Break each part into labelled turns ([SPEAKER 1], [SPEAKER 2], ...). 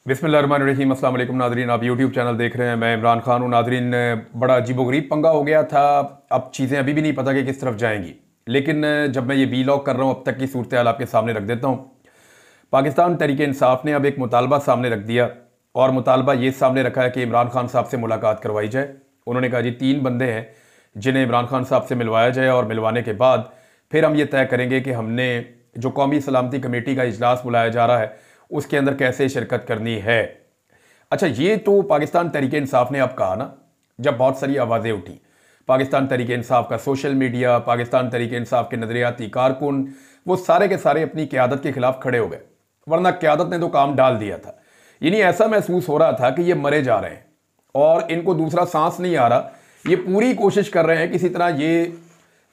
[SPEAKER 1] बिस्मिल्लाहिर्रहमानिर्रहीम। अस्सलाम वालेकुम नाज़रीन, आप यूट्यूब चैनल देख रहे हैं। मैं इमरान खान हूँ। नाज़रीन, बड़ा अजीबोगरीब पंगा हो गया था। अब चीज़ें अभी भी नहीं पता कि किस तरफ जाएंगी, लेकिन जब मैं ये वीलॉग कर रहा हूँ अब तक की सूरत हाल आपके सामने रख देता हूँ। पाकिस्तान तहरीक इंसाफ ने अब एक मुतालबा सामने रख दिया, और मुतालबा ये सामने रखा है कि इमरान खान साहब से मुलाकात करवाई जाए। उन्होंने कहा जी 3 बंदे हैं जिन्हें इमरान खान साहब से मिलवाया जाए, और मिलवाने के बाद फिर हम ये तय करेंगे कि हमने जो कौमी सलामती कमेटी का इजलास बुलाया जा रहा है उसके अंदर कैसे शिरकत करनी है। अच्छा, ये तो पाकिस्तान तहरीक इंसाफ ने अब कहा ना, जब बहुत सारी आवाज़ें उठी। पाकिस्तान तहरीक इंसाफ का सोशल मीडिया, पाकिस्तान तहरीक इंसाफ के नजरियाती कारकुन, वो सारे के सारे अपनी क़यादत के खिलाफ खड़े हो गए, वरना क़यादत ने तो काम डाल दिया था। यानी ऐसा महसूस हो रहा था कि ये मरे जा रहे हैं और इनको दूसरा सांस नहीं आ रहा। ये पूरी कोशिश कर रहे हैं किसी तरह ये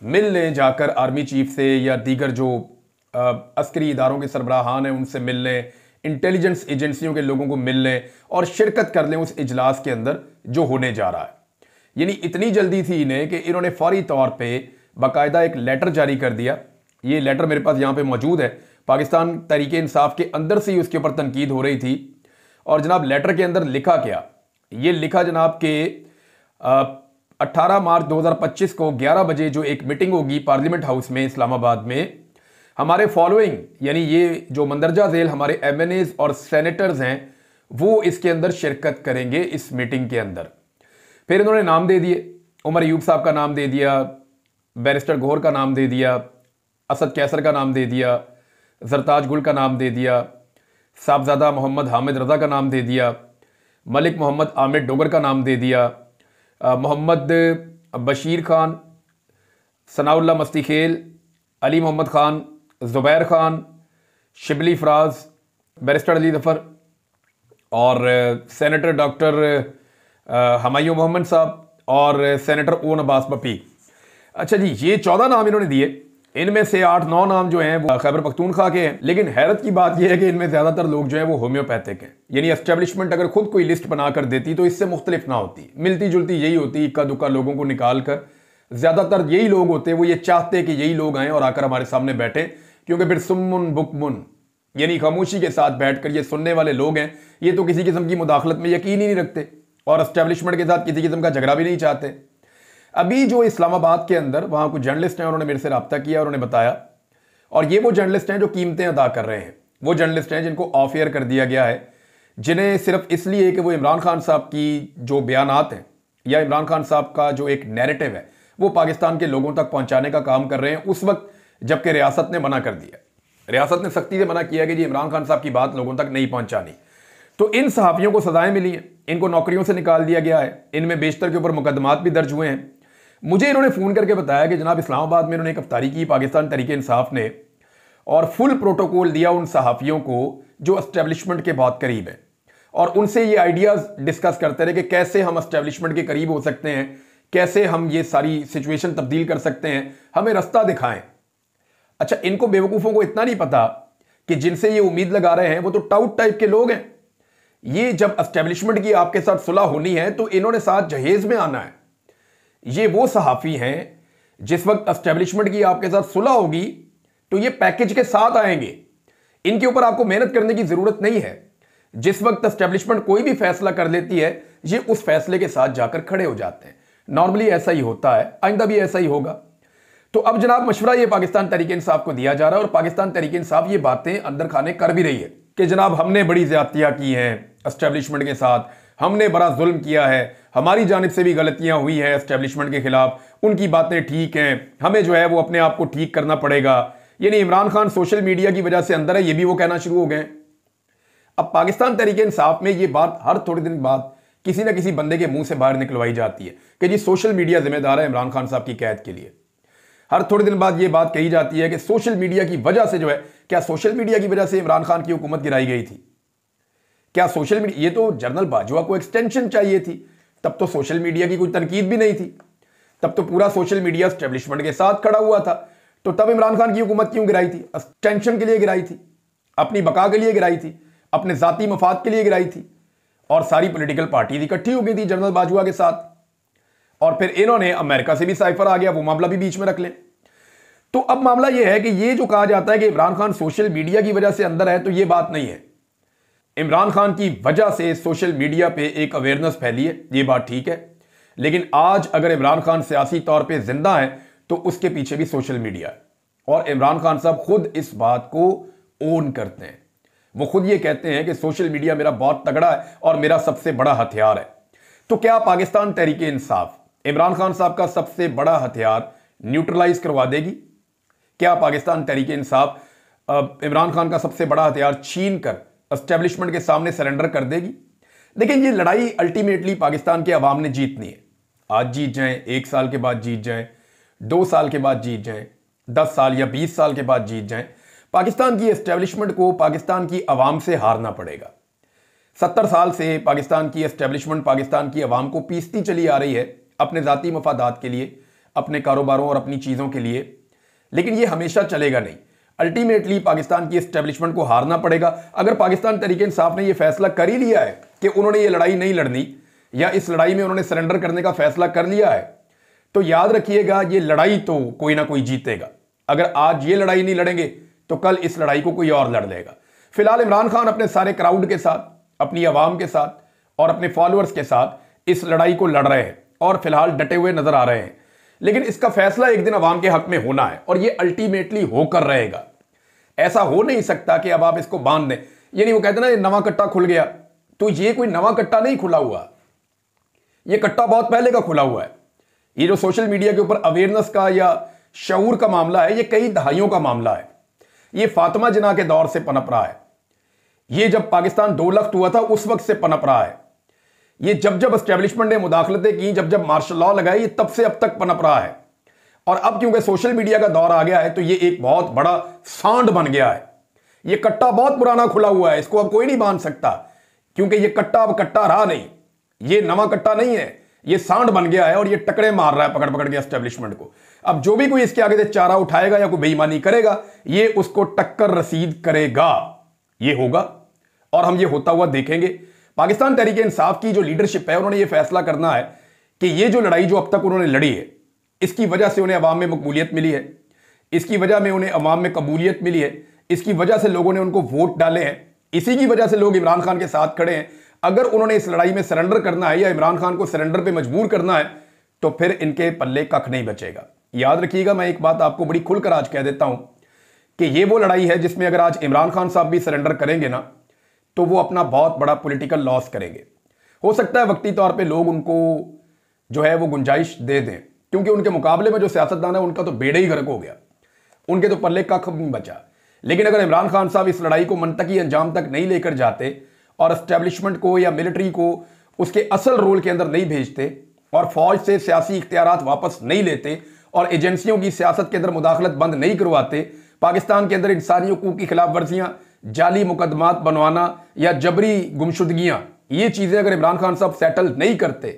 [SPEAKER 1] मिल लें जाकर आर्मी चीफ से, या दीगर जो अस्करी इदारों के सरबराहान हैं उनसे मिल लें, इंटेलिजेंस एजेंसियों के लोगों को मिल लें और शिरकत कर लें उस इजलास के अंदर जो होने जा रहा है। यानी इतनी जल्दी थी इन्हें कि इन्होंने फौरी तौर पे बाकायदा एक लेटर जारी कर दिया। ये लेटर मेरे पास यहाँ पे मौजूद है। पाकिस्तान तहरीक इंसाफ के अंदर से ही उसके ऊपर तनकीद हो रही थी। और जनाब लेटर के अंदर लिखा क्या, ये लिखा जनाब के 18 मार्च 2025 को 11 बजे जो एक मीटिंग होगी पार्लियामेंट हाउस में इस्लामाबाद में, हमारे फॉलोइंग यानी ये जो मंदरजा झेल हमारे एमएनएज और सेनेटर्स हैं वो इसके अंदर शिरकत करेंगे इस मीटिंग के अंदर। फिर इन्होंने नाम दे दिए, उमर अयूब साहब का नाम दे दिया, बैरिस्टर गौहर का नाम दे दिया, असद कैसर का नाम दे दिया, जरताज गुल का नाम दे दिया, साहबजादा मोहम्मद हामिद रज़ा का नाम दे दिया, मलिक मोहम्मद आमिर डोगर का नाम दे दिया, मोहम्मद बशीर खान, सनाउल्लाह मस्ती खेल, अली मोहम्मद खान, ज़ुबैर खान, शिबली फराज, बैरिस्टर अली ज़फ़र और सेनेटर डॉक्टर हमायूं मोहम्मद साहब और सेनेटर ओन अब्बास पप्पी। अच्छा जी, ये 14 नाम इन्होंने दिए। इनमें से 8-9 नाम जो हैं वो खैबर पख्तूनख्वा के हैं, लेकिन हैरत की बात यह है कि इनमें ज़्यादातर लोग जो हैं वो होम्योपैथिक हैं। यानी एस्टेब्लिशमेंट अगर खुद कोई लिस्ट बना कर देती तो इससे मुख्तलिफ ना होती, मिलती जुलती यही होती। इक्का दुक्का लोगों को निकाल कर ज़्यादातर यही लोग होते, वो ये चाहते कि यही लोग आएँ और आकर हमारे सामने बैठें, क्योंकि फिर सुम्मुन बुकमुन यानी खामोशी के साथ बैठकर ये सुनने वाले लोग हैं, ये तो किसी किस्म की मुदाखलत में यकीन ही नहीं रखते और एस्टेब्लिशमेंट के साथ किसी किस्म का झगड़ा भी नहीं चाहते। अभी जो इस्लामाबाद के अंदर वहाँ कुछ जर्नलिस्ट हैं, उन्होंने मेरे से रब्ता किया, उन्होंने बताया, और ये वो जर्नलिस्ट हैं जो कीमतें अदा कर रहे हैं। वो जर्नलिस्ट हैं जिनको ऑफ एयर कर दिया गया है, जिन्हें सिर्फ इसलिए कि वो इमरान खान साहब की जो बयानात हैं या इमरान खान साहब का जो एक नैरेटिव है वो पाकिस्तान के लोगों तक पहुंचाने का काम कर रहे हैं, उस वक्त जबकि रियासत ने मना कर दिया। रियासत ने सख्ती से मना किया कि जी इमरान खान साहब की बात लोगों तक नहीं पहुंचानी। तो इन सहाफ़ियों को सजाएं मिली हैं, इनको नौकरियों से निकाल दिया गया है, इनमें बेशतर के ऊपर मुकदमात भी दर्ज हुए हैं। मुझे इन्होंने फ़ोन करके बताया कि जनाब इस्लामाबाद में इन्होंने एक अफ्तारी की पाकिस्तान तहरीक इंसाफ ने, और फुल प्रोटोकॉल दिया उन सहाफ़ियों को जो एस्टेब्लिशमेंट के बहुत करीब हैं, और उनसे ये आइडियाज़ डिस्कस करते रहे कि कैसे हम एस्टेब्लिशमेंट के करीब हो सकते हैं, कैसे हम ये सारी सिचुएशन तब्दील कर सकते हैं, हमें रास्ता दिखाएं। अच्छा, इनको बेवकूफ़ों को इतना नहीं पता कि जिनसे ये उम्मीद लगा रहे हैं वो तो टाउट टाइप के लोग हैं। ये जब एस्टेब्लिशमेंट की आपके साथ सुलह होनी है तो इन्होंने साथ जहेज में आना है। ये वो सहाफ़ी हैं जिस वक्त एस्टेब्लिशमेंट की आपके साथ सुलह होगी तो ये पैकेज के साथ आएंगे, इनके ऊपर आपको मेहनत करने की ज़रूरत नहीं है। जिस वक्त एस्टेब्लिशमेंट कोई भी फैसला कर लेती है ये उस फैसले के साथ जाकर खड़े हो जाते हैं। नॉर्मली ऐसा ही होता है, आइंदा भी ऐसा ही होगा। तो अब जनाब मशवरा ये पाकिस्तान तहरीक इंसाफ को दिया जा रहा है, और पाकिस्तान तहरीक इंसाफ ये बातें अंदर खाने कर भी रही है कि जनाब हमने बड़ी ज्यादतियां की हैं एस्टेब्लिशमेंट के साथ, हमने बड़ा जुल्म किया है, हमारी जानिब से भी गलतियां हुई हैं एस्टेब्लिशमेंट के खिलाफ, उनकी बातें ठीक हैं, हमें जो है वो अपने आप को ठीक करना पड़ेगा। यानी इमरान खान सोशल मीडिया की वजह से अंदर है, ये भी वो कहना शुरू हो गए। अब पाकिस्तान तहरीक इंसाफ में ये बात हर थोड़े दिन बाद किसी ना किसी बंदे के मुंह से बाहर निकलवाई जाती है कि जी सोशल मीडिया जिम्मेदार है इमरान खान साहब की कैद के लिए। हर थोड़े दिन बाद ये बात कही जाती है कि सोशल मीडिया की वजह से जो है, क्या सोशल मीडिया की वजह से इमरान खान की हुकूमत गिराई गई थी? क्या सोशल मीडिया, ये तो जनरल बाजवा को एक्सटेंशन चाहिए थी, तब तो सोशल मीडिया की कोई तनकीद भी नहीं थी, तब तो पूरा सोशल मीडिया एस्टेब्लिशमेंट के साथ खड़ा हुआ था। तो तब इमरान खान की हुकूमत क्यों गिराई थी? एक्सटेंशन के लिए गिराई थी, अपनी बका के लिए गिराई थी, अपने जाती मफाद के लिए गिराई थी, और सारी पॉलिटिकल पार्टी इकट्ठी हो गई थी जनरल बाजवा के साथ। और फिर इन्होंने अमेरिका से भी साइफर आ गया, वो मामला भी बीच में रख लें। तो अब मामला यह है कि ये जो कहा जाता है कि इमरान खान सोशल मीडिया की वजह से अंदर है, तो ये बात नहीं है। इमरान खान की वजह से सोशल मीडिया पे एक अवेयरनेस फैली है, ये बात ठीक है, लेकिन आज अगर इमरान खान सियासी तौर पे जिंदा है तो उसके पीछे भी सोशल मीडिया है। और इमरान खान साहब खुद इस बात को ओन करते हैं। वो खुद ये कहते हैं कि सोशल मीडिया मेरा बहुत तगड़ा है और मेरा सबसे बड़ा हथियार है। तो क्या पाकिस्तान तहरीक इंसाफ इमरान खान साहब का सबसे बड़ा हथियार न्यूट्रलाइज करवा देगी? क्या पाकिस्तान तहरीक इंसाफ इमरान खान का सबसे बड़ा हथियार छीन कर एस्टेब्लिशमेंट के सामने सरेंडर कर देगी? देखिए, ये लड़ाई अल्टीमेटली पाकिस्तान के अवाम ने जीतनी है। आज जीत जाएं, 1 साल के बाद जीत जाएं, 2 साल के बाद जीत जाएं, 10 साल या 20 साल के बाद जीत जाएं, पाकिस्तान की एस्टेब्लिशमेंट को पाकिस्तान की अवाम से हारना पड़ेगा। 70 साल से पाकिस्तान की एस्टेब्लिशमेंट पाकिस्तान की अवाम को पीसती चली आ रही है अपने ज़ाती मफादात के लिए, अपने कारोबारों और अपनी चीज़ों के लिए, लेकिन ये हमेशा चलेगा नहीं। अल्टीमेटली पाकिस्तान की एस्टेब्लिशमेंट को हारना पड़ेगा। अगर पाकिस्तान तहरीक इंसाफ ने यह फैसला कर ही लिया है कि उन्होंने ये लड़ाई नहीं लड़नी या इस लड़ाई में उन्होंने सरेंडर करने का फैसला कर लिया है, तो याद रखिएगा ये लड़ाई तो कोई ना कोई जीतेगा। अगर आज ये लड़ाई नहीं लड़ेंगे तो कल इस लड़ाई को कोई और लड़ लेगा। फिलहाल इमरान खान अपने सारे क्राउड के साथ, अपनी आवाम के साथ और अपने फॉलोअर्स के साथ इस लड़ाई को लड़ रहे हैं और फिलहाल डटे हुए नजर आ रहे हैं, लेकिन इसका फैसला एक दिन अवाम के हक में होना है और ये अल्टीमेटली होकर रहेगा। ऐसा हो नहीं सकता कि अब आप इसको बांध दें। ये नहीं, वो कहते ना ये नवा कट्टा खुल गया, तो ये कोई नवा कट्टा नहीं खुला हुआ, ये कट्टा बहुत पहले का खुला हुआ है। ये जो सोशल मीडिया के ऊपर अवेयरनेस का या शऊर का मामला है, ये कई दहाइयों का मामला है। ये फातिमा जिन्ना के दौर से पनप रहा है, ये जब पाकिस्तान 2 लख्त हुआ था उस वक्त से पनप रहा है, ये जब जब एस्टेब्लिशमेंट ने मुदाखलतें की, जब जब मार्शल लॉ लगाई, ये तब से अब तक पनप रहा है। और अब क्योंकि सोशल मीडिया का दौर आ गया है तो ये एक बहुत बड़ा सांड बन गया है। ये कट्टा बहुत पुराना खुला हुआ है, इसको अब कोई नहीं बांध सकता, क्योंकि ये कट्टा अब कट्टा रहा नहीं, ये नवा कट्टा नहीं है, ये सांड बन गया है और ये टकरे मार रहा है पकड़ पकड़ के एस्टेब्लिशमेंट को। अब जो भी कोई इसके आगे से चारा उठाएगा या कोई बेईमानी करेगा, ये उसको टक्कर रसीद करेगा। ये होगा और हम ये होता हुआ देखेंगे। पाकिस्तान तहरीक इंसाफ की जो लीडरशिप है, उन्होंने ये फैसला करना है कि ये जो लड़ाई जो अब तक उन्होंने लड़ी है, इसकी वजह से उन्हें अवाम में मकबूलियत मिली है, इसकी वजह में उन्हें अवाम में कबूलियत मिली है, इसकी वजह से लोगों ने उनको वोट डाले हैं, इसी की वजह से लोग इमरान खान के साथ खड़े हैं। अगर उन्होंने इस लड़ाई में सरेंडर करना है या इमरान खान को सरेंडर पे मजबूर करना है तो फिर इनके पल्ले कख नहीं बचेगा। याद रखिएगा, मैं एक बात आपको बड़ी खुलकर आज कह देता हूं कि ये वो लड़ाई है जिसमें अगर आज इमरान खान साहब भी सरेंडर करेंगे ना तो वो अपना बहुत बड़ा पॉलिटिकल लॉस करेंगे। हो सकता है वक्ती तौर पे लोग उनको जो है वो गुंजाइश दे दें, क्योंकि उनके मुकाबले में जो सियासतदान है उनका तो बेड़ा ही गर्क हो गया, उनके तो पल्ले कख नहीं बचा। लेकिन अगर इमरान खान साहब इस लड़ाई को मंतकी अंजाम तक नहीं लेकर जाते और एस्टेब्लिशमेंट को या मिलिट्री को उसके असल रोल के अंदर नहीं भेजते और फौज से सियासी इख्तियारात वापस नहीं लेते और एजेंसियों की सियासत के अंदर मुदाखलत बंद नहीं करवाते, पाकिस्तान के अंदर इंसानी हुकूक की खिलाफ वर्जियां, जाली मुकदमात बनवाना या जबरी गुमशुदगियां, ये चीजें अगर इमरान खान साहब सेटल नहीं करते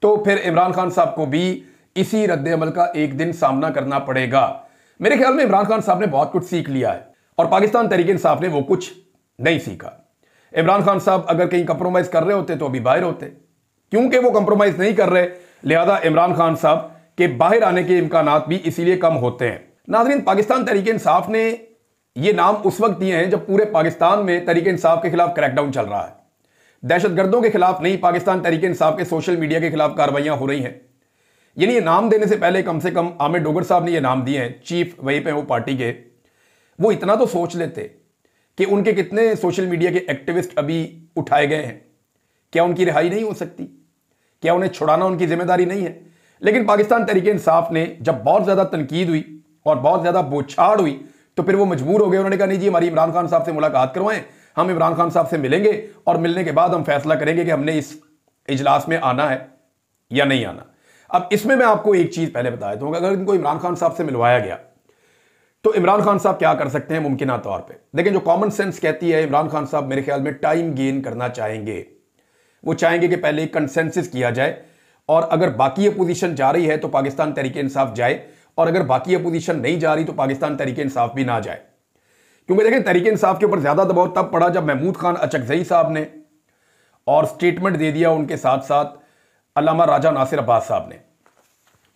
[SPEAKER 1] तो फिर इमरान खान साहब को भी इसी रद्द अमल का एक दिन सामना करना पड़ेगा। मेरे ख्याल में इमरान खान साहब ने बहुत कुछ सीख लिया है और पाकिस्तान तहरीक इंसाफ ने वो कुछ नहीं सीखा। इमरान खान साहब अगर कहीं कंप्रोमाइज कर रहे होते तो अभी बाहर होते, क्योंकि वो कंप्रोमाइज नहीं कर रहे, लिहाजा इमरान खान साहब के बाहर आने के इम्कानात भी इसीलिए कम होते हैं। नाज़रीन, पाकिस्तान तहरीक इंसाफ ने ये नाम उस वक्त दिए हैं जब पूरे पाकिस्तान में तहरीक इंसाफ के खिलाफ क्रैकडाउन चल रहा है। दहशतगर्दों के खिलाफ नहीं, पाकिस्तान तहरीक इंसाफ के सोशल मीडिया के खिलाफ कार्रवाइयां हो रही हैं। यानी ये नाम देने से पहले कम से कम आमिर डोगर साहब ने ये नाम दिए हैं, चीफ वहीं पे वो पार्टी के, वो इतना तो सोच लेते कि उनके कितने सोशल मीडिया के एक्टिविस्ट अभी उठाए गए हैं। क्या उनकी रिहाई नहीं हो सकती? क्या उन्हें छुड़ाना उनकी जिम्मेदारी नहीं है? लेकिन पाकिस्तान तहरीक इंसाफ ने जब बहुत ज़्यादा तनकीद हुई और बहुत ज़्यादा बौछाड़ हुई तो फिर वो मजबूर हो गए। उन्होंने कहा नहीं जी, हमारी इमरान खान साहब से मुलाकात करवाएं, हम इमरान खान साहब से मिलेंगे और मिलने के बाद हम फैसला करेंगे कि हमने इस इजलास में आना है या नहीं आना। अब इसमें मैं आपको एक चीज़ पहले बता देता हूँ, अगर इनको इमरान खान साहब से मिलवाया गया तो इमरान खान साहब क्या कर सकते हैं मुमकिन तौर पे। लेकिन जो कॉमन सेंस कहती है, इमरान खान साहब मेरे ख्याल में टाइम गेन करना चाहेंगे। वो चाहेंगे कि पहले कंसेंसस किया जाए और अगर बाकी अपोजिशन जा रही है तो पाकिस्तान तहरीक इंसाफ जाए और अगर बाकी अपोजिशन नहीं जा रही तो पाकिस्तान तहरीक इंसाफ भी ना जाए। क्योंकि देखें, तहरीक इंसाफ के ऊपर ज़्यादा दबाव तब पड़ा जब महमूद खान अचकजई साहब ने और स्टेटमेंट दे दिया, उनके साथ साथ अल्लामा राजा नासिर अब्बास साहब ने।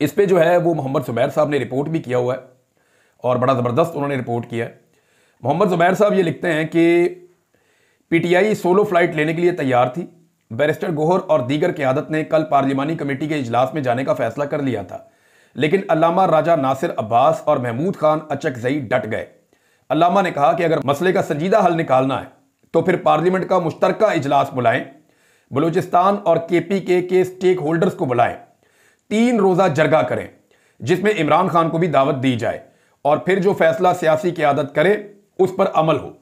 [SPEAKER 1] इस पर जो है वो मोहम्मद ज़ुबैर साहब ने रिपोर्ट भी किया हुआ है और बड़ा ज़बरदस्त उन्होंने रिपोर्ट किया है। मोहम्मद ज़ुबैर साहब ये लिखते हैं कि पीटीआई सोलो फ्लाइट लेने के लिए तैयार थी। बैरिस्टर गोहर और दीगर क़यादत ने कल पार्लिमानी कमेटी के इजलास में जाने का फैसला कर लिया था, लेकिन अल्लामा राजा नासिर अब्बास और महमूद खान अचकजई डट गए। अल्लामा ने कहा कि अगर मसले का संजीदा हल निकालना है तो फिर पार्लियामेंट का मुश्तरका इजलास बुलाएं, बलूचिस्तान और केपीके के स्टेक होल्डर्स को बुलाएं, 3 रोज़ा जरगा करें जिसमें इमरान खान को भी दावत दी जाए और फिर जो फैसला सियासी क़यादत करे उस पर अमल हो।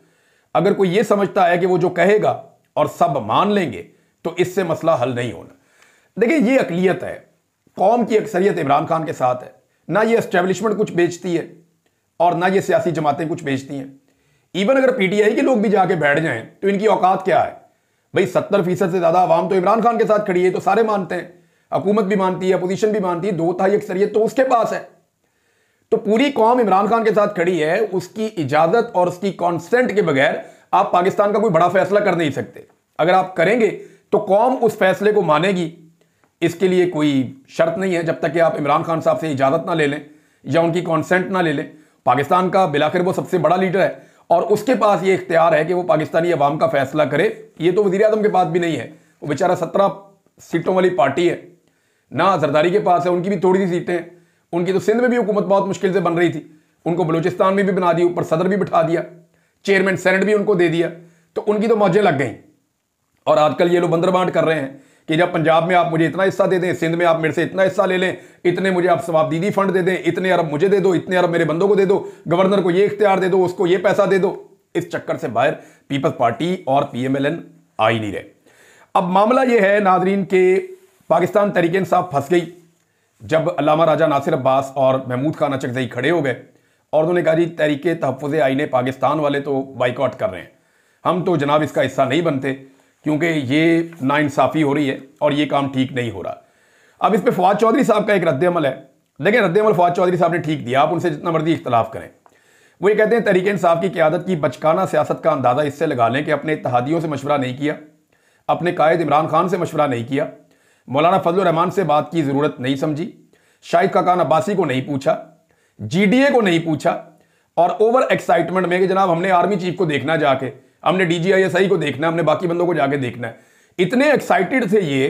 [SPEAKER 1] अगर कोई यह समझता है कि वो जो कहेगा और सब मान लेंगे तो इससे मसला हल नहीं होना। देखिए, ये अकलियत है, कौम की अक्सरियत इमरान खान के साथ है। ना ये एस्टेब्लिशमेंट कुछ बेचती है और ना ये सियासी जमातें कुछ बेचती हैं। इवन अगर पीटीआई के लोग भी जाके बैठ जाएं तो इनकी औकात क्या है भाई? 70% से ज्यादा आवाम तो इमरान खान के साथ खड़ी है, तो सारे मानते हैं, हुकूमत भी मानती है, अपोजिशन भी मानती है, 2/3 अक्सरियत तो उसके पास है। तो पूरी कौम इमरान खान के साथ खड़ी है, उसकी इजाजत और उसकी कॉन्सेंट के बगैर आप पाकिस्तान का कोई बड़ा फैसला कर नहीं सकते। अगर आप करेंगे तो कौम उस फैसले को मानेगी, इसके लिए कोई शर्त नहीं है जब तक कि आप इमरान खान साहब से इजाजत ना ले लें या उनकी कॉन्सेंट ना ले लें। पाकिस्तान का बिलाखिर वो सबसे बड़ा लीडर है और उसके पास ये इख्तियार है कि वो पाकिस्तानी अवाम का फैसला करे। ये तो वज़ीर आज़म के पास भी नहीं है, वो बेचारा 17 सीटों वाली पार्टी है ना, जरदारी के पास है, उनकी भी थोड़ी सी सीटें हैं। उनकी तो सिंध में भी हुकूमत बहुत मुश्किल से बन रही थी, उनको बलूचिस्तान में भी बना दी, ऊपर सदर भी बिठा दिया, चेयरमैन सेनेट भी उनको दे दिया, तो उनकी तो मौजें लग गई। और आजकल ये लोग बंदरबांट कर रहे हैं कि जब पंजाब में आप मुझे इतना हिस्सा दे दें, सिंध में आप मेरे से इतना हिस्सा ले लें, इतने मुझे आप सवाबदीदी फंड दे दें, इतने अरब मुझे दे दो, इतने अरब मेरे बंदों को दे दो, गवर्नर को ये इख्तियार दे दो, उसको ये पैसा दे दो। इस चक्कर से बाहर पीपल्स पार्टी और पीएमएलएन आ ही नहीं रहे। अब मामला ये है नाजरीन के पाकिस्तान तहरीक इंसाफ फंस गई जब अल्लामा राजा नासिर अब्बास और महमूद खान अचकजई खड़े हो गए और उन्होंने कहा जी तहरीक तहफ़्फ़ुज़ आईन पाकिस्तान वाले तो बाइकआउट कर रहे हैं, हम तो जनाब इसका हिस्सा नहीं बनते क्योंकि ये नाइंसाफ़ी हो रही है और ये काम ठीक नहीं हो रहा। अब इस पर फवाद चौधरी साहब का एक रद्द-ए-अमल है। देखिए, रद्द-ए-अमल फवाद चौधरी साहब ने ठीक दिया, आप उनसे जितना मर्जी इख्तलाफ करें। वो ये कहते हैं तहरीक इंसाफ की क़यादत की बचकाना सियासत का अंदाज़ा इससे लगा लें कि अपने इत्तेहादियों से मशवरा नहीं किया, अपने कायद इमरान खान से मशवरा नहीं किया, मौलाना फजल रहमान से बात की ज़रूरत नहीं समझी, शाहिद खाकान अब्बासी को नहीं पूछा, जीडीए को नहीं पूछा और ओवर एक्साइटमेंट में कि जनाब हमने आर्मी चीफ को देखना, जाके हमने डीजीआईएसआई को देखना, हमने बाकी बंदों को जाके देखना है। इतने एक्साइटेड थे ये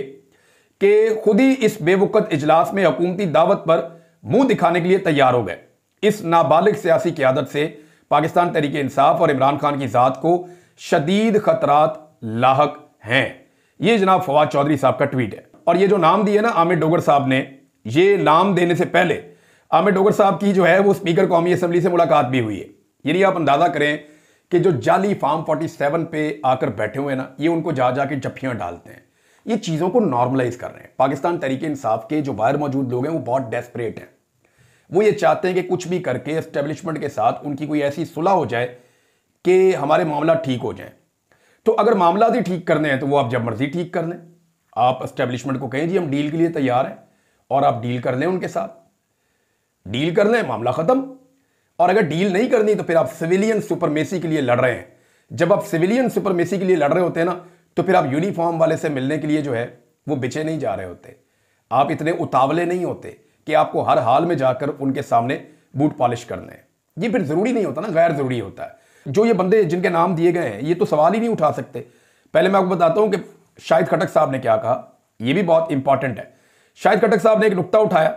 [SPEAKER 1] कि खुद ही इस बेवकूत इजलास में हुकूमती दावत पर मुंह दिखाने के लिए तैयार हो गए। इस नाबालिग सियासी क़यादत से पाकिस्तान तहरीक इंसाफ और इमरान खान की ज़ात को शदीद खतरात लाहक हैं। ये जनाब फवाद चौधरी साहब का ट्वीट है। और ये जो नाम दिए ना आमिर डोगर साहब ने, ये नाम देने से पहले आमिर डोगर साहब की जो है वो स्पीकर कौमी असम्बली से मुलाकात भी हुई है। यानी आप अंदाजा करें कि जो जाली फार्म 47 पे आकर बैठे हुए ना, ये उनको जा जाके जफ्फियां डालते हैं, ये चीज़ों को नॉर्मलाइज कर रहे हैं। पाकिस्तान तहरीक इंसाफ के जो बाहर मौजूद लोग हैं वो बहुत डेस्परेट हैं, वो ये चाहते हैं कि कुछ भी करके एस्टेब्लिशमेंट के साथ उनकी कोई ऐसी सुलह हो जाए कि हमारे मामला ठीक हो जाए। तो अगर मामला ही ठीक करने हैं तो वो आप जब मर्जी ठीक कर लें। आप एस्टेब्लिशमेंट को कहें जी हम डील के लिए तैयार हैं और आप डील कर लें, उनके साथ डील कर लें, मामला खत्म। और अगर डील नहीं करनी तो फिर आप सिविलियन सुपरमेसी के लिए लड़ रहे हैं। जब आप सिविलियन सुपरमेसी के लिए लड़ रहे होते हैं ना, तो फिर आप यूनिफॉर्म वाले से मिलने के लिए जो है वो बिछे नहीं जा रहे होते। आप इतने उतावले नहीं होते कि आपको हर हाल में जाकर उनके सामने बूट पॉलिश करने हैं। ये फिर जरूरी नहीं होता ना, गैर जरूरी होता है। जो ये बंदे जिनके नाम दिए गए हैं ये तो सवाल ही नहीं उठा सकते। पहले मैं आपको बताता हूं कि शाहिद खटक साहब ने क्या कहा, यह भी बहुत इंपॉर्टेंट है। शाहिद खटक साहब ने एक नुक्ता उठाया,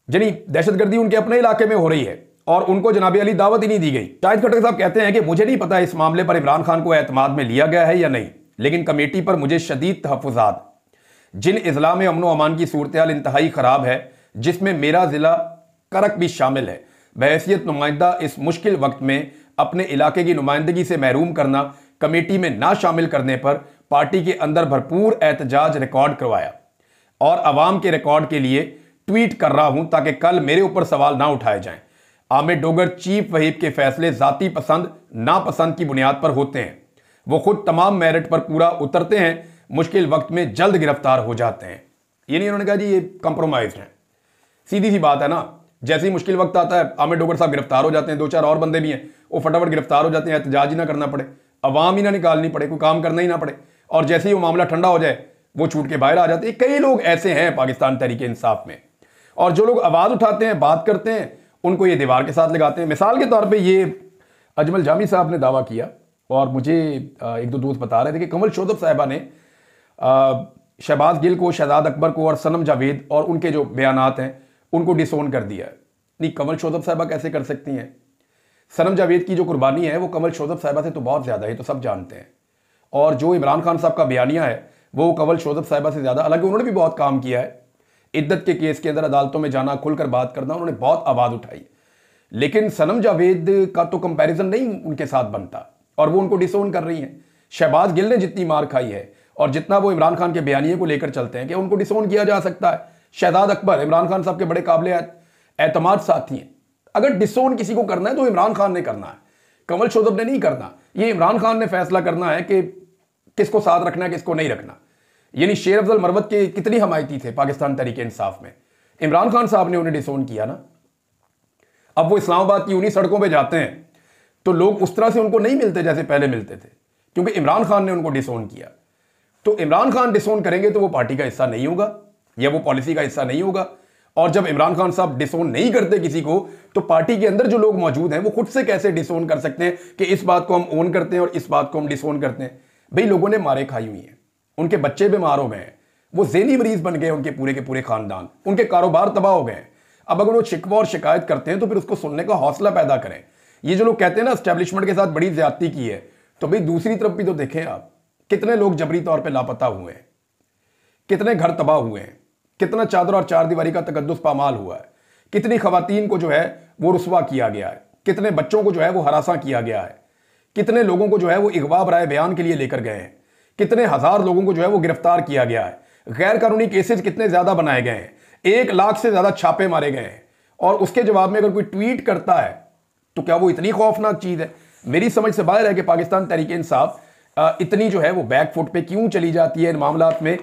[SPEAKER 1] यानी दहशतगर्दी उनके अपने इलाके में हो रही है और उनको जनाब अली दावत ही नहीं दी गई। शाहिद खटक साहब कहते हैं कि मुझे नहीं पता इस मामले पर इमरान खान को एतमाद में लिया गया है या नहीं, लेकिन कमेटी पर मुझे शदीद तहफ़्फ़ुज़ात, जिन इज़ला में अमन व अमान की सूरत हाल इंतहाई ख़राब है, जिसमें मेरा ज़िला करक भी शामिल है, बहैसियत नुमाइंदा इस मुश्किल वक्त में अपने इलाके की नुमाइंदगी से महरूम करना, कमेटी में ना शामिल करने पर पार्टी के अंदर भरपूर एहतजाज रिकॉर्ड करवाया और अवाम के रिकॉर्ड के लिए ट्वीट कर रहा हूं ताकि कल मेरे ऊपर सवाल ना उठाए जाएं। आमिर डोगर चीफ वहीप के फैसले जाती पसंद नापसंद की बुनियाद पर होते हैं। वो खुद तमाम मेरिट पर पूरा उतरते हैं, मुश्किल वक्त में जल्द गिरफ्तार हो जाते हैं। ये नहीं उन्होंने कहा जी ये कंप्रोमाइज है, सीधी सी बात है ना। जैसे ही मुश्किल वक्त आता है आमिर डोगर साहब गिरफ्तार हो जाते हैं, 2-4 और बंदे भी हैं वो फटाफट गिरफ्तार हो जाते हैं, एहतजाज ही ना करना पड़े, अवाम ही ना निकालनी पड़े, कोई काम करना ही ना पड़े, और जैसे ही वो मामला ठंडा हो जाए वो छूट के बाहर आ जाते हैं। कई लोग ऐसे हैं पाकिस्तान तहरीक इंसाफ में, और जो लोग आवाज़ उठाते हैं, बात करते हैं, उनको ये दीवार के साथ लगाते हैं। मिसाल के तौर पे ये अजमल जामी साहब ने दावा किया और मुझे एक दो दोस्त बता रहे थे कि कमल शोधब साहिबा ने शहबाज गिल को, शहजाद अकबर को और सनम जावेद और उनके जो बयानात हैं उनको डिसोन कर दिया है। नहीं, कमल शोधब साहिबा कैसे कर सकती हैं? सनम जावेद की जो कुर्बानी है वो कमल शोधब साहिबा से तो बहुत ज़्यादा है, तो सब जानते हैं। और जो इमरान खान साहब का बयानिया है वो कमल शोधब साहिबा से ज़्यादा, हालांकि उन्होंने भी बहुत काम किया है। इद्दत के केस के अंदर अदालतों में जाना, खुलकर बात करना, उन्होंने बहुत आवाज़ उठाई, लेकिन सनम जावेद का तो कंपैरिजन नहीं उनके साथ बनता और वो उनको डिसोन कर रही हैं। शहबाज गिल ने जितनी मार खाई है और जितना वो इमरान खान के बयानिए को लेकर चलते हैं कि उनको डिसोन किया जा सकता है। शहजाद अकबर इमरान खान साहब के बड़े काबिल एतमाद साथी हैं। अगर डिसोन किसी को करना है तो इमरान खान ने करना है, कमल शोधब ने नहीं करना। ये इमरान खान ने फैसला करना है कि किसको साथ रखना है, किसको नहीं रखना। यानी शेर अफजल मरवत के कितनी हमायती थे पाकिस्तान तहरीके इंसाफ में, इमरान खान साहब ने उन्हें डिसोन किया ना। अब वो इस्लामाबाद की उन्हीं सड़कों पे जाते हैं तो लोग उस तरह से उनको नहीं मिलते जैसे पहले मिलते थे, क्योंकि इमरान खान ने उनको डिसोन किया। तो इमरान खान डिसोन करेंगे तो वो पार्टी का हिस्सा नहीं होगा या वो पॉलिसी का हिस्सा नहीं होगा। और जब इमरान खान साहब डिसोन नहीं करते किसी को, तो पार्टी के अंदर जो लोग मौजूद हैं वो खुद से कैसे डिसोन कर सकते हैं कि इस बात को हम ओन करते हैं और इस बात को हम डिसोन करते हैं? भाई, लोगों ने मारे खाई हुई हैं, उनके बच्चे बीमार हो गए हैं, वो ज़हनी मरीज बन गए, उनके पूरे के पूरे खानदान, उनके कारोबार तबाह हो गए हैं। अब अगर वो शिकवा और शिकायत करते हैं तो फिर उसको सुनने का हौसला पैदा करें। ये जो लोग कहते हैं ना एस्टेब्लिशमेंट के साथ बड़ी ज्यादती की है, तो भाई दूसरी तरफ भी तो देखें आप, कितने लोग जबरी तौर पे लापता हुए हैं, कितने घर तबाह हुए हैं, कितना चादर और चार दीवारी का तकद्दुस पामाल हुआ है, कितनी खवातीन को जो है वो रुस्वा किया गया है, कितने बच्चों को जो है वो हरासा किया गया है, कितने लोगों को जो है वो इगवा बराए बयान के लिए लेकर गए हैं, कितने हजार लोगों को जो है वो गिरफ्तार किया गया है, गैर कानूनी केसेस कितने ज्यादा बनाए गए हैं, 1 लाख से ज्यादा छापे मारे गए हैं। और उसके जवाब में अगर कोई ट्वीट करता है तो क्या वो इतनी खौफनाक चीज है? मेरी समझ से बाहर है कि पाकिस्तान तहरीके इंसाफ इतनी जो है वो बैक फुट पे क्यों चली जाती है इन मामलात में।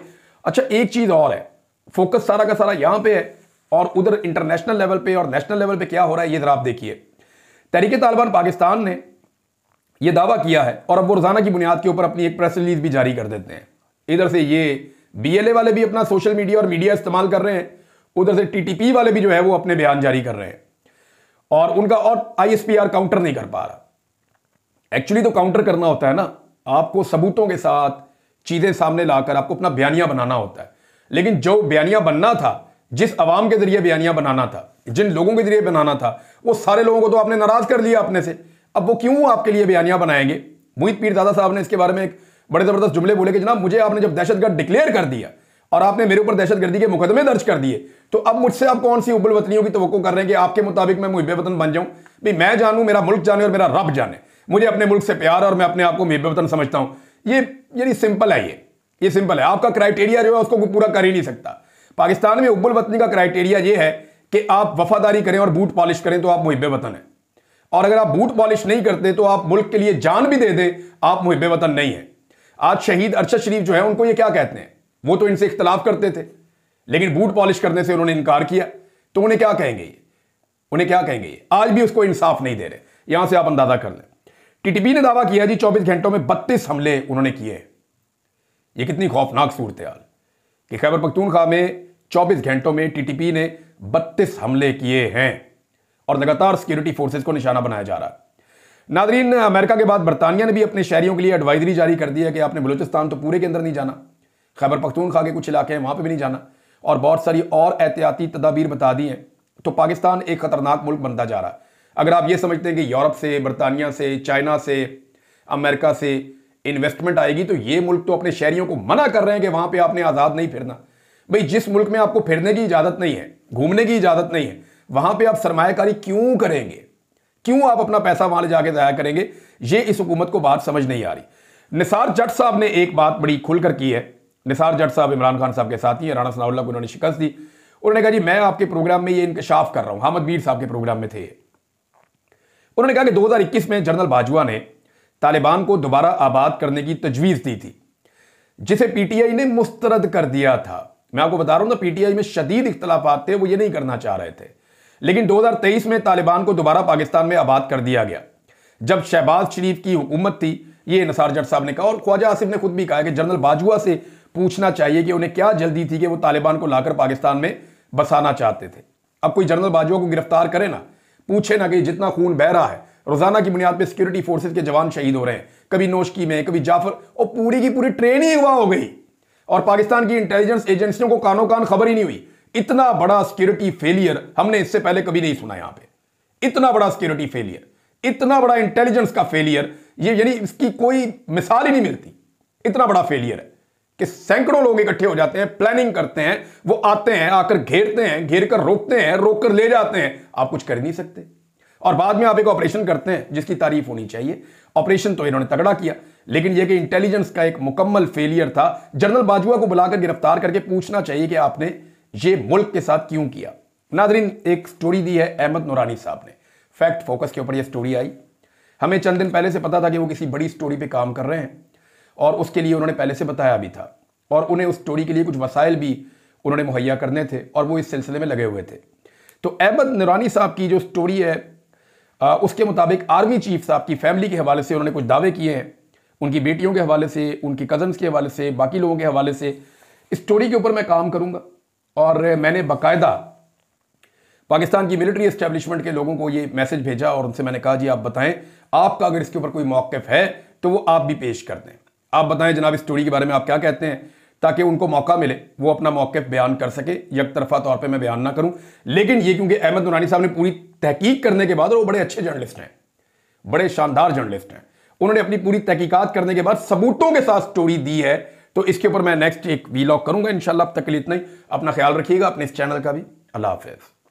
[SPEAKER 1] अच्छा, एक चीज और है, फोकस सारा का सारा यहां पे है और उधर इंटरनेशनल लेवल पे और नेशनल लेवल पे क्या हो रहा है ये जरा आप देखिए। तहरीके तालिबान पाकिस्तान ने यह दावा किया है और अब वो रोजाना की बुनियाद के ऊपर अपनी एक प्रेस रिलीज भी जारी कर देते हैं। इधर से ये BLA वाले भी अपना सोशल मीडिया और मीडिया इस्तेमाल कर रहे हैं, उधर से TTP वाले भी जो है वो अपने बयान जारी कर रहे हैं और उनका और ISPR काउंटर नहीं कर पा रहा। एक्चुअली तो काउंटर करना होता है ना, आपको सबूतों के साथ चीजें सामने लाकर आपको अपना बयानिया बनाना होता है। लेकिन जो बयानिया बनना था, जिस अवाम के जरिए बयानिया बनाना था, जिन लोगों के जरिए बनाना था, वो सारे लोगों को तो आपने नाराज कर लिया अपने से। अब वो क्यों आपके लिए बयानिया बनाएंगे? मोहित पीरजादा साहब ने इसके बारे में एक बड़े जबरदस्त जुमले बोले कि जनाब, मुझे आपने जब दहशतगर्द डिक्लेयर कर दिया और आपने मेरे ऊपर दहशतगर्दी के मुकदमे दर्ज कर दिए, तो अब मुझसे आप कौन सी उबल वतनियों की तवक्को कर रहे हैं कि आपके मुताबिक मैं मुहिब वतन बन जाऊं? भाई, मैं जानूं, मेरा मुल्क जाने और मेरा रब जाने, मुझे अपने मुल्क से प्यार और मैं अपने आप को मुहिब वतन समझता हूं। ये सिंपल है, ये सिंपल है। आपका क्राइटेरिया जो है उसको पूरा कर ही नहीं सकता। पाकिस्तान में उबल वतनी का क्राइटेरिया ये है कि आप वफादारी करें और बूट पॉलिश करें तो आप मुहिब वतन है, और अगर आप बूट पॉलिश नहीं करते तो आप मुल्क के लिए जान भी दे दें, आप मुहिब वतन नहीं है। आज शहीद अरशद शरीफ जो है उनको ये क्या कहते हैं? वो तो इनसे इख्तलाफ करते थे, लेकिन बूट पॉलिश करने से उन्होंने इनकार किया, तो उन्हें क्या कहेंगे ये? उन्हें क्या कहेंगे ये? आज भी उसको इंसाफ नहीं दे रहे। यहां से आप अंदाजा कर लें। TTP ने दावा किया जी 24 घंटों में 32 हमले उन्होंने किए। ये कितनी खौफनाक सूरत हाल कि खैबर पख्तूनख्वा में 24 घंटों में TTP ने 32 हमले किए हैं और लगातार सिक्योरिटी फोर्सेस को निशाना बनाया जा रहा है। नादरीन, अमेरिका के बाद बरतानिया ने भी अपने शहरियों के लिए एडवाइजरी जारी कर दी है कि आपने बलूचिस्तान तो पूरे के अंदर नहीं जाना, खैबर पख्तूनख्वा के कुछ इलाके हैं वहां पे भी नहीं जाना, और बहुत सारी और एहतियाती तदाबीर बता दी हैं। तो पाकिस्तान एक खतरनाक मुल्क बनता जा रहा है। अगर आप ये समझते हैं कि यूरोप से, बरतानिया से, चाइना से, अमेरिका से इन्वेस्टमेंट आएगी तो ये मुल्क तो अपने शहरियों को मना कर रहे हैं कि वहां पर आपने आज़ाद नहीं फिरना। भाई, जिस मुल्क में आपको फिरने की इजाज़त नहीं है, घूमने की इजाज़त नहीं है, वहां पर आप सरमायाकारी क्यों करेंगे? क्यों आप अपना पैसा वहां ले जाके जाया करेंगे? ये इस हुकूमत को बात समझ नहीं आ रही। निसार जट साहब ने एक बात बड़ी खुलकर की है। निसार जट साहब इमरान खान साहब के साथी हैं, राणा सनाउल्लाह को उन्होंने शिकस्त दी। उन्होंने कहा जी मैं आपके प्रोग्राम में ये इंकशाफ कर रहा हूं, हामिद मीर साहब के प्रोग्राम में थे। उन्होंने कहा कि 2021 में जनरल बाजवा ने तालिबान को दोबारा आबाद करने की तजवीज दी थी, जिसे PTI ने मुस्तरद कर दिया था। मैं आपको बता रहा हूं ना, PTI में शदीद इख्तलाफात थे, वो ये नहीं करना चाह रहे थे। लेकिन 2023 में तालिबान को दोबारा पाकिस्तान में आबाद कर दिया गया जब शहबाज शरीफ की हुकूमत थी। ये निसार जट साहब ने कहा, और ख्वाजा आसिफ ने खुद भी कहा कि जनरल बाजवा से पूछना चाहिए कि उन्हें क्या जल्दी थी कि वो तालिबान को लाकर पाकिस्तान में बसाना चाहते थे। अब कोई जनरल बाजवा को गिरफ्तार करे ना, पूछे ना कि जितना खून बह रहा है रोजाना की बुनियाद पे सिक्योरिटी फोर्सेस के जवान शहीद हो रहे हैं, कभी नोशकी में, कभी जाफर, और पूरी की पूरी ट्रेनिंग हुआ हो गई और पाकिस्तान की इंटेलिजेंस एजेंसियों को कानो कान खबर ही नहीं हुई। इतना बड़ा सिक्योरिटी फेलियर हमने इससे पहले कभी नहीं सुना। यहां पे इतना बड़ा सिक्योरिटी फेलियर, इतना बड़ा इंटेलिजेंस का फेलियर, ये यानी इसकी कोई मिसाल ही नहीं मिलती। इतना बड़ा फेलियर है कि सैकड़ों लोग इकट्ठे हो जाते हैं, प्लानिंग करते हैं, वो आते हैं, आकर घेरते हैं, घेर कर रोकते हैं, रोक कर ले जाते हैं, आप कुछ कर नहीं सकते, और बाद में आप एक ऑपरेशन करते हैं जिसकी तारीफ होनी चाहिए। ऑपरेशन तो इन्होंने तगड़ा किया, लेकिन यह कि इंटेलिजेंस का एक मुकम्मल फेलियर था। जनरल बाजवा को बुलाकर गिरफ्तार करके पूछना चाहिए कि आपने ये मुल्क के साथ क्यों किया। नादरीन, एक स्टोरी दी है अहमद नूरानी साहब ने, फैक्ट फोकस के ऊपर यह स्टोरी आई। हमें चंद दिन पहले से पता था कि वो किसी बड़ी स्टोरी पे काम कर रहे हैं और उसके लिए उन्होंने पहले से बताया भी था, और उन्हें उस स्टोरी के लिए कुछ वसाइल भी उन्होंने मुहैया करने थे और वो इस सिलसिले में लगे हुए थे। तो अहमद नूरानी साहब की जो स्टोरी है उसके मुताबिक आर्मी चीफ साहब की फैमिली के हवाले से उन्होंने कुछ दावे किए हैं, उनकी बेटियों के हवाले से, उनकी कजन्स के हवाले से, बाकी लोगों के हवाले से। इस स्टोरी के ऊपर मैं काम करूंगा और मैंने बाकायदा पाकिस्तान की मिलिट्री एस्टेब्लिशमेंट के लोगों को ये मैसेज भेजा और उनसे मैंने कहा जी आप बताएं आपका अगर इसके ऊपर कोई मौक़िफ़ है तो वो आप भी पेश कर दें। आप बताएं जनाब इस स्टोरी के बारे में आप क्या कहते हैं, ताकि उनको मौका मिले वो अपना मौक़िफ़ बयान कर सके। एक तरफा तौर पे मैं बयान ना करूं, लेकिन ये क्योंकि अहमद नूरानी साहब ने पूरी तहकीक करने के बाद, और वो बड़े अच्छे जर्नलिस्ट हैं, बड़े शानदार जर्नलिस्ट हैं, उन्होंने अपनी पूरी तहकीकात करने के बाद सबूतों के साथ स्टोरी दी है, तो इसके ऊपर मैं नेक्स्ट एक वीलॉग करूंगा इंशाल्लाह। अब तक के लिए इतना ही। अपना ख्याल रखिएगा, अपने इस चैनल का भी। अल्लाह हाफिज़।